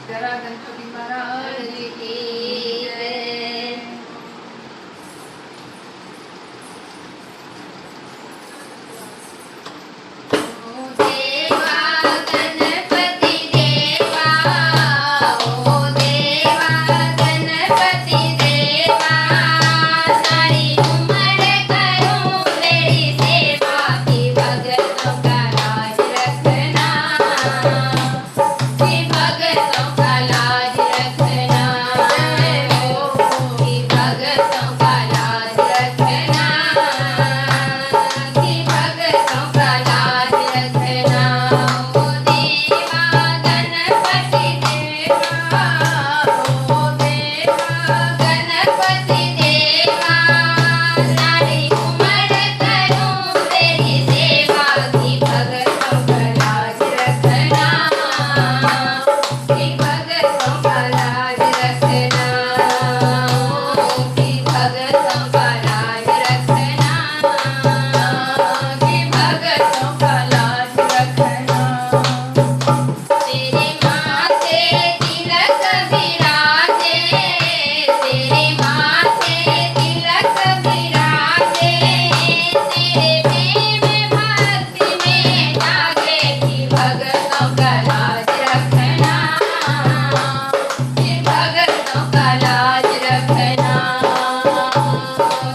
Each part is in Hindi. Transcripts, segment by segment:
जरा गणपति महाराज की जय। ओ देवा गणपति देवा, ओ देवा गणपति देवा, सारी उम्र करूं तेरी सेवा की भगतों का लाज रखना, की भगतों का लाज रखना, की भगतों का लाज रखना, की भगतों का लाज रखना। ओ देवा गणपति देवा, ओ देवा गणपति देवा, सारी उम्र करूं तेरी सेवा की भगतों का लाज रखना, की भगतों का लाज रखना, की भगतों का लाज रखना, की भगतों का लाज रखना। तेरे माथे तिलक विराजे, तेरे माथे तिलक विराजे, तेरे प्रेम भक्ति में जागे की भगतों का लाज रखना, की भगतों का लाज रखना,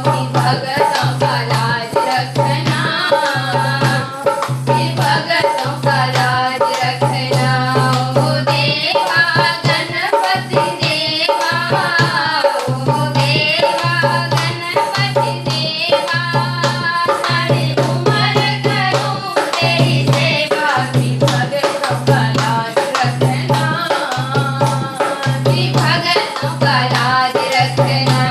की भगतों का लाज रखना, की भगतों का लाज रखना। ओ देवा गणपति देवा, ओ देवा गणपति देवा, सारी उम्र करूं तेरी सेवा की भगतों का लाज रखना, की भगतों का लाज रखना,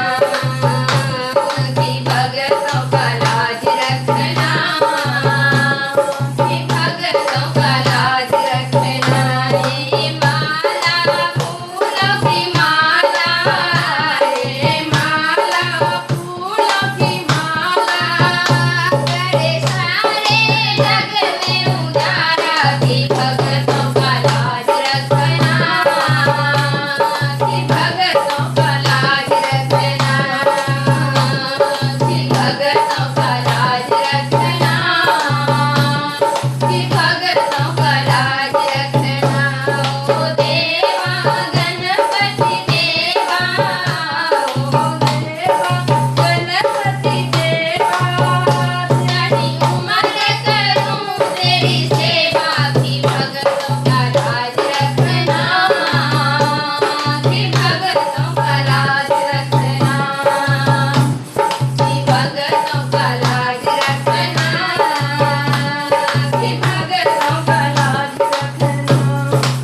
की भगतों का लाज रखना, की भगतों का लाज रखना। रे माला फूलों की माला, रे माला फूलों की माला, करे सारे जग में उजाला की भगतों का लाज रखना, की भगतों का लाज रखना, की भगतों का लाज रखना, की भगतों का लाज रखना। ओ देवा गणपति देवा, ओ देवा गणपति देवा, सारी उम्र करूं तेरी सेवा की भगतों का लाज रखना, की भगतों का लाज रखना, की भगतों का लाज रखना, की भगतों का लाज रखना।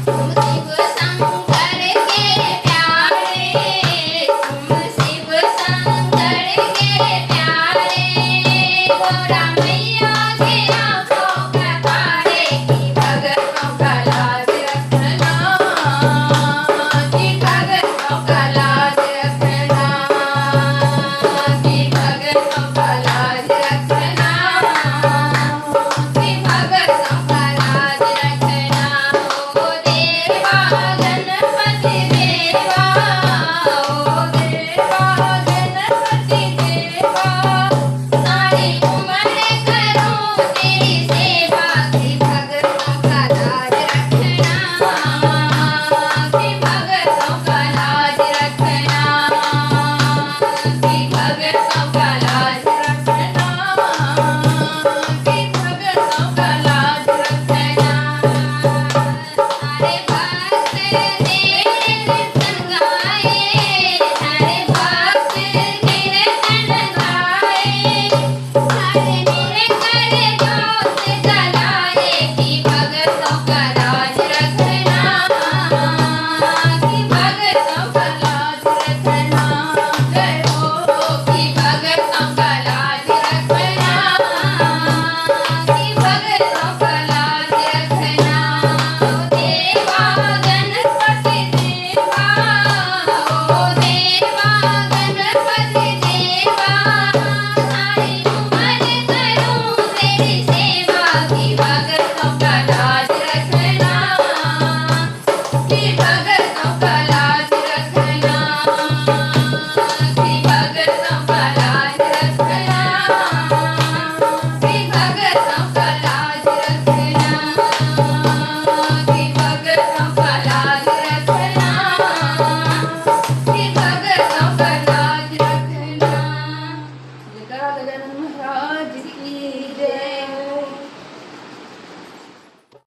तुम शिव शंकर के प्यारे, तुम शिव शंकर के प्यारे, गौरा मैया के आंखों का तारे की भगतों का लाज रखना, की भगतों का लाज रखना, की भगतों का लाज रखना, की भगतों का लाज रखना। ओ देवा गणपति देवा, ओ देवा गणपति देवा, सारी उम्र करूं तेरी सेवा की भगतों का लाज रखना, की भगतों का लाज रखना, की भगतों का लाज रखना, की भगतों का लाज रखना। सारे भक्त तेरे कीर्तन गाए, सारे भक्त कीर्तन गाए, सारे मेरे करे जोत जलाए की भगतों का लाज रखना, की भगतों का लाज रखना। जय हो की भगतों का लाज रखना, की भगतों का लाज रखना। ओ देवा गणपति देवा, ओ देवा गणपति देवा, सारी उम्र करूं तेरी सेवा की भगतों का लाज रखना, की